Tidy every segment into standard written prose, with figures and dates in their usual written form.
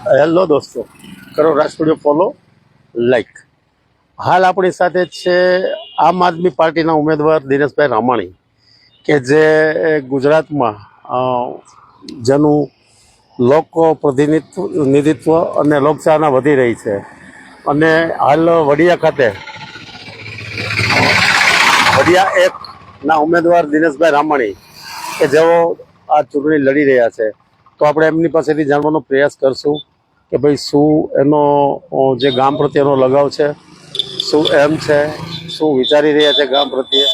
Hello દોસ્તો, કરો રાજ studio follow, like. હાલ આપણી સાથે છે આમ આદમી પાર્ટીના ઉમેદવાર દિનેશભાઈ રામાણી, કે જે ગુજરાતમાં જેનું લોક પ્રતિનિધિત્વ અને લોકચાહના વધી રહી છે. અને હાલ વડિયા ખાતે વડિયા એકના ઉમેદવાર દિનેશભાઈ રામાણી, કે જેઓ આ ચૂંટણી લડી રહ્યા છે, તો આપણે એમની પાસેથી જાણવાનો પ્રયાસ કરશું કે ભાઈ શું એનો જે ગામ પ્રત્યેનો લગાવ છે, શું એમ છે, શું વિચારી રહ્યા છે ગામ પ્રત્યે,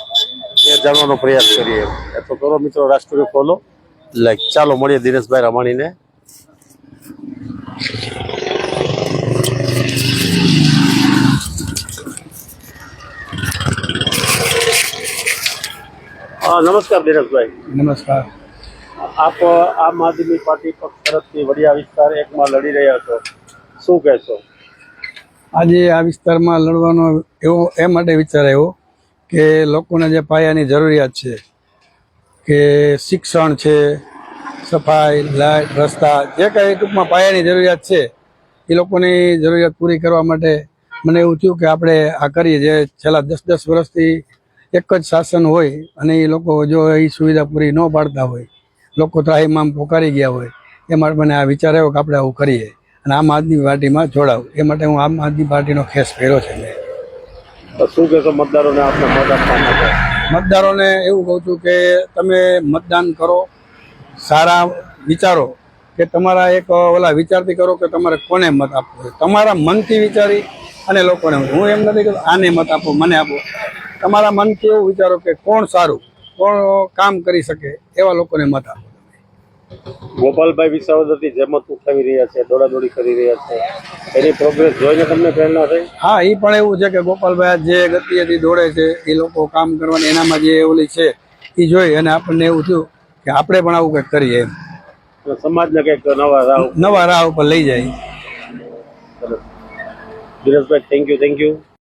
એ જાણવાનો પ્રયાસ કરીએ. તો કરો મિત્રો રાજ સ્ટુડિયો ફોલો, લાઈક. ચાલો મળીએ દિનેશભાઈ રામાણીને. નમસ્કાર દિનેશભાઈ. નમસ્કાર. આપ આમ આદમી પાર્ટી પક્ષ તરફથી વડિયા વિસ્તાર એકમાં લડી રહ્યા છો, શું કહેશો? આજે આ વિસ્તારમાં લડવાનો એવો એ માટે વિચાર આવ્યો કે લોકોને જે પાયાની જરૂરિયાત છે, કે શિક્ષણ છે, સફાઈ, લાઇટ, રસ્તા, જે કાંઈ ટૂંકમાં પાયાની જરૂરિયાત છે, એ લોકોની જરૂરિયાત પૂરી કરવા માટે મને એવું થયું કે આપણે આ કરીએ. જે છેલ્લા 10 વર્ષથી એક જ શાસન હોય અને એ લોકો જો એ સુવિધા પૂરી ન પાડતા હોય, લોકો ત્રાહિમામ પોકારી ગયા હોય, એ માટે મને આ વિચાર આવ્યો કે આપણે આવું કરીએ અને આમ આદમી પાર્ટીમાં જોડાવું. એ માટે હું આમ આદમી પાર્ટીનો ખેસ પહેર્યો છે. મેં તો શું કહેશો મતદારોને આપણે મત આપવા માટે? મતદારોને એવું કહું છું કે તમે મતદાન કરો, સારા વિચારો, કે તમારા એક ઓલા વિચારથી કરો કે તમારે કોને મત આપવો છે. તમારા મનથી વિચારી અને લોકોને, હું એમ નથી કે આને મત આપો, મને આપો. તમારા મનથી એવું વિચારો કે કોણ સારું, કોણ કામ કરી શકે, એવા લોકોને મત આપો. ગોપાલભાઈ વિસાવદરથી જેમત ઉઠાવી રહ્યા છે, દોડાદોડી કરી રહ્યા છે, એની પ્રોગ્રેસ જોઈને તમને પ્રેરણા થઈ? હા, એ પણ એવું છે કે ગોપાલભાઈ જે ગતિએથી દોડે છે, એ લોકો કામ કરવાની એનામાં જે ઓલી છે એ જોઈ અને આપણને એવું થયું કે આપણે પણ આવું કંઈક કરીએ એમ. સમાજને કંઈક નવા રાહ ઉપર લઈ જાય. Dineshbhai, thank you.